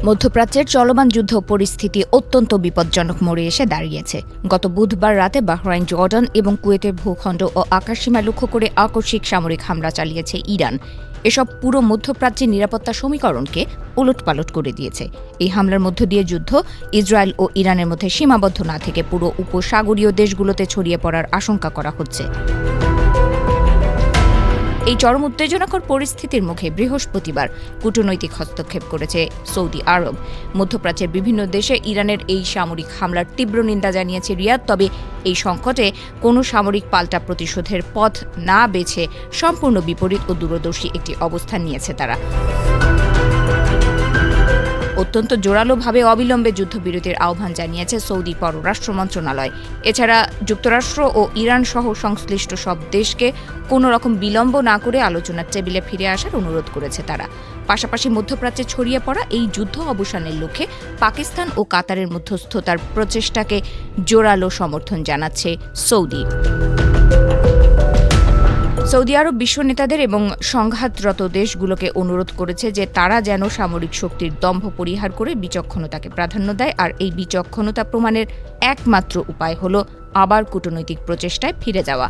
মধ্যপ্রাচ্যের চলমান যুদ্ধ পরিস্থিতি অত্যন্ত বিপজ্জনক মোড়ে এসে দাঁড়িয়েছে। গত বুধবার রাতে বাহরাইন, জর্ডান এবং কুয়েতের ভূখণ্ড ও আকাশসীমা লক্ষ্য করে আকস্মিক সামরিক হামলা চালিয়েছে ইরান। এসব পুরো মধ্যপ্রাচ্যের নিরাপত্তা সমীকরণকে উলটপালট করে দিয়েছে। এই হামলার মধ্য দিয়ে যুদ্ধ ইসরায়েল ও ইরানের মধ্যে সীমাবদ্ধ না থেকে পুরো উপসাগরীয় দেশগুলোতে ছড়িয়ে পড়ার আশঙ্কা করা হচ্ছে। এই চরম উত্তেজনাকর পরিস্থিতির মুখে বৃহস্পতিবার কূটনৈতিক হস্তক্ষেপ করেছে সৌদি আরব। মধ্যপ্রাচ্যের বিভিন্ন দেশে ইরানের এই সামরিক হামলার তীব্র নিন্দা জানিয়েছে রিয়াদ। তবে এই সংকটে কোনো সামরিক পাল্টা প্রতিশোধের পথ না বেছে সম্পূর্ণ বিপরীত ও দূরদর্শী একটি অবস্থান নিয়েছে তারা। অত্যন্ত জোরালোভাবে অবিলম্বে যুদ্ধবিরতির আহ্বান জানিয়েছে সৌদি পররাষ্ট্র মন্ত্রণালয়। এছাড়া যুক্তরাষ্ট্র ও ইরান সহ সংশ্লিষ্ট সব দেশকে কোনো রকম বিলম্ব না করে আলোচনার টেবিলে ফিরে আসার অনুরোধ করেছে তারা। পাশাপাশি মধ্যপ্রাচ্যে ছড়িয়ে পড়া এই যুদ্ধ অবসানের লক্ষ্যে পাকিস্তান ও কাতারের মধ্যস্থতার প্রচেষ্টাকে জোরালো সমর্থন জানাচ্ছে সৌদি। সৌদি আরব বিশ্ব নেতাদের এবং সংঘাতরত দেশগুলোকে অনুরোধ করেছে যে তারা যেন সামরিক শক্তির দম্ভ পরিহার করে বিচক্ষণতাকে প্রাধান্য দেয়, আর এই বিচক্ষণতা প্রমাণের একমাত্র উপায় হল আবার কূটনৈতিক প্রচেষ্টায় ফিরে যাওয়া।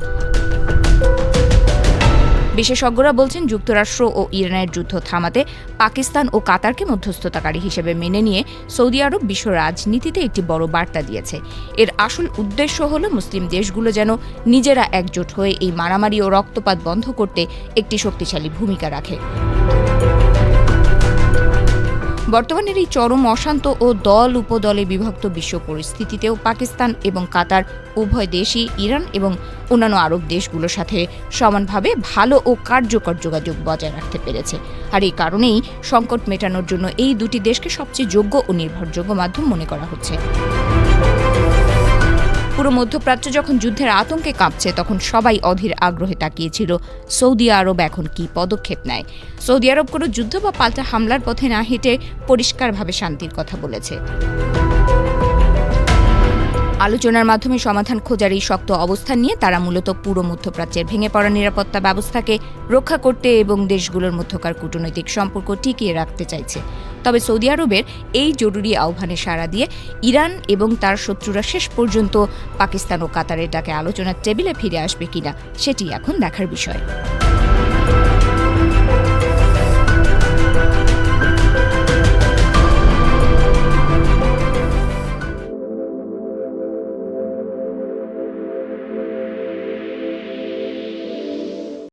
বিশেষজ্ঞরা বলছেন, যুক্তরাষ্ট্র ও ইরানের যুদ্ধ থামাতে পাকিস্তান ও কাতারকে মধ্যস্থতাকারী হিসেবে মেনে নিয়ে সৌদি আরব বিশ্ব রাজনীতিতে একটি বড় বার্তা দিয়েছে। এর আসল উদ্দেশ্য হল মুসলিম দেশগুলো যেন নিজেরা একজোট হয়ে এই মারামারি ও রক্তপাত বন্ধ করতে একটি শক্তিশালী ভূমিকা রাখে। বর্তমানের এই চরম অশান্ত ও দল উপদলে বিভক্ত বিশ্ব পরিস্থিতিতেও পাকিস্তান এবং কাতার উভয় দেশই ইরান এবং অন্যান্য আরব দেশগুলোর সাথে সমানভাবে ভালো ও কার্যকর যোগাযোগ বজায় রাখতে পেরেছে। আর এই কারণেই সংকট মেটানোর জন্য এই দুটি দেশকে সবচেয়ে যোগ্য ও নির্ভরযোগ্য মাধ্যম মনে করা হচ্ছে। পুরো মধ্যপ্রাচ্য যখন যুদ্ধের আতঙ্কে কাঁপছে, তখন সবাই অধীর আগ্রহে তাকিয়েছিল সৌদি আরব এখন কী পদক্ষেপ নেয়। সৌদি আরব কোনো যুদ্ধ বা পাল্টা হামলার পথে না হেঁটে পরিষ্কারভাবে শান্তির কথা বলেছে। আলোচনার মাধ্যমে সমাধান খোঁজার এই শক্ত অবস্থান নিয়ে তারা মূলত পুরো মধ্যপ্রাচ্যের ভেঙে পড়া নিরাপত্তা ব্যবস্থাকে রক্ষা করতে এবং দেশগুলোর মধ্যকার কূটনৈতিক সম্পর্ক টিকিয়ে রাখতে চাইছে। তবে সৌদি আরবের এই জরুরি আহ্বানে সাড়া দিয়ে ইরান এবং তার শত্রুরা শেষ পর্যন্ত পাকিস্তান ও কাতারের ডাকে আলোচনার টেবিলে ফিরে আসবে কিনা, সেটি এখন দেখার বিষয়।